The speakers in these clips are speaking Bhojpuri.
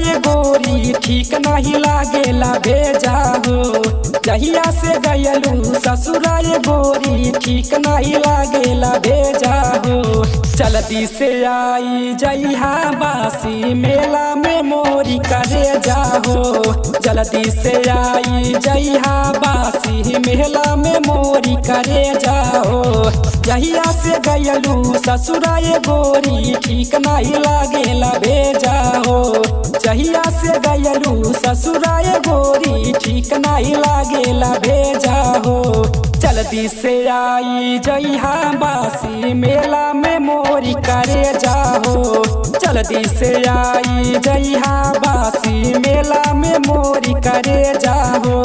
ये गोरी ठीक नहीं लागेला भेजा हो। जहिया से गयलू ससुरा ये गोरी ठीक नहीं लागेला भेजा हो। जल्दी से आई जइहा बासी मेला में मोरी करे जाहो। जल्दी से आई जइहा बासी मेला में मोरी करे जाहो। जहिया से गयलू ससुरा ये गोरी ठीक नहीं लागेला भेजा हो। जहिया से गयलू ससुरा ये गोरी ठीक नहीं लागेला भेजा हो। जल्दी से आई जइहा बासी मेला में मोरी करे जाहो। जल्दी से आई जइहा बासी मेला में मोरी करे जाहो।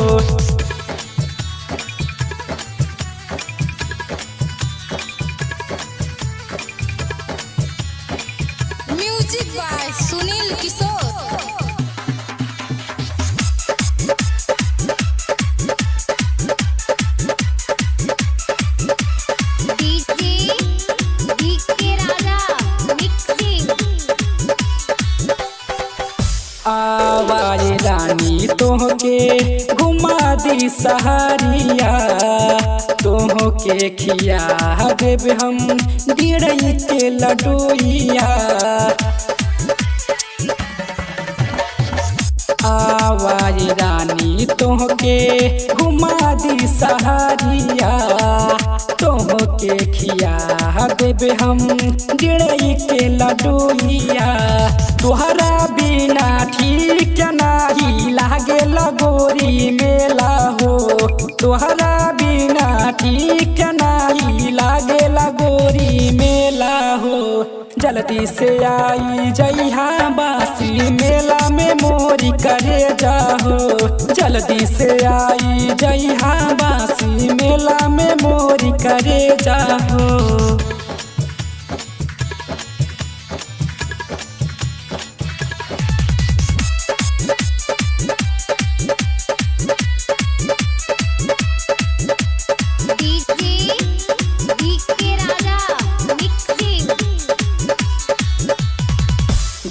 म्यूजिक बाय सुनील किशोर। आवाज रानी तोहके घुमा दी सहारिया। तोहके खिया देव हम गिरई के लडोइया। आवाज रानी तोहके घुमा दी सहारिया। तोहके खिया देव हम गिरई के लडोइया। तोहरा बिना ठीक नाही लागेला गोरी मेला हो। तोहरा बिना ठीक नाही लागेला गोरी मेला हो। जल्दी से आई जइहा बासी मेला में मोरी करे जाहो। जल्दी से आई जइहा बासी मेला में मोरी करे जाहो।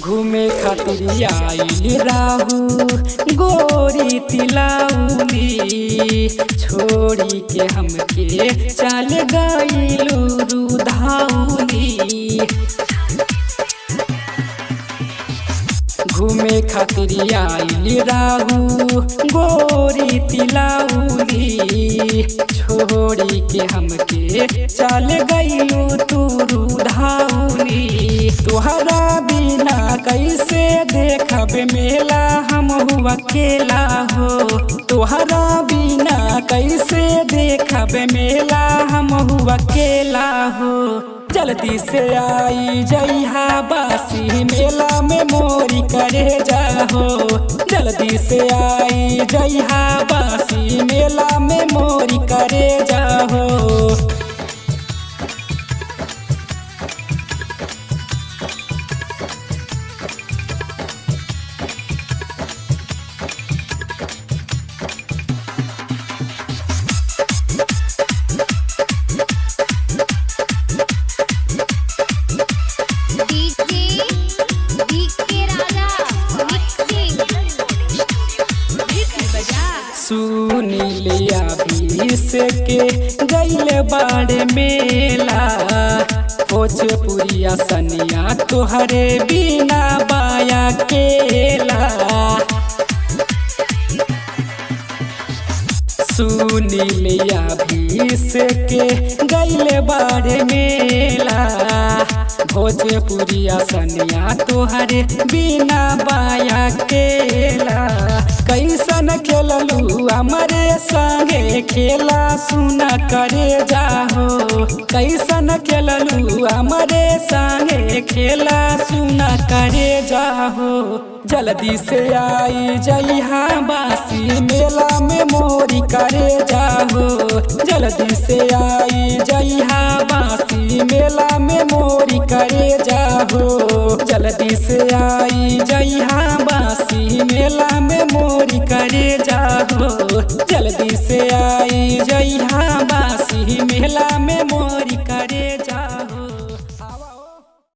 घूमे खातिर आइल राहू गोरी तिलाउली। छोड़ी के हमके चल गइलू रुधाउली। घूमे खातिर आइल राहू गोरी तिलाउली। छोड़ी के हमके चल गइलू तू रुधाउली। तोहरा बिना कैसे देखब मेला हम अकेला हो। तोहरा बिना कैसे देखब मेला हम अकेला हो। जल्दी से आई जइहा बासी मेला में मोरी करे जाहो। जल्दी से आई जइहा बासी मेला में मोरी करे जाहो। सुनीलिया भीस के गइले बाड़े मेला। भोजपुरिया सनिया तोहरे बिना बाया केला। सुनीलिया भीस के गइले बाड़े मेला। भोजपुरिया सनिया तोहरे बिना बाया केला। कैसन खेललू हमारे संगे खेला सुना करे जाहो। कैसन खेललू हमारे संगे खेला सुना करे जाहो। जल्दी से आई जइहा बासी मेला में मोरी करे जाहो। जल्दी से आई जइहा बासी मेला में मोरी करे जाहो। जल्दी से आई जइहा बासी मेला में मोरी करे जाहो। जल्दी से आई जइहा बासी मेला में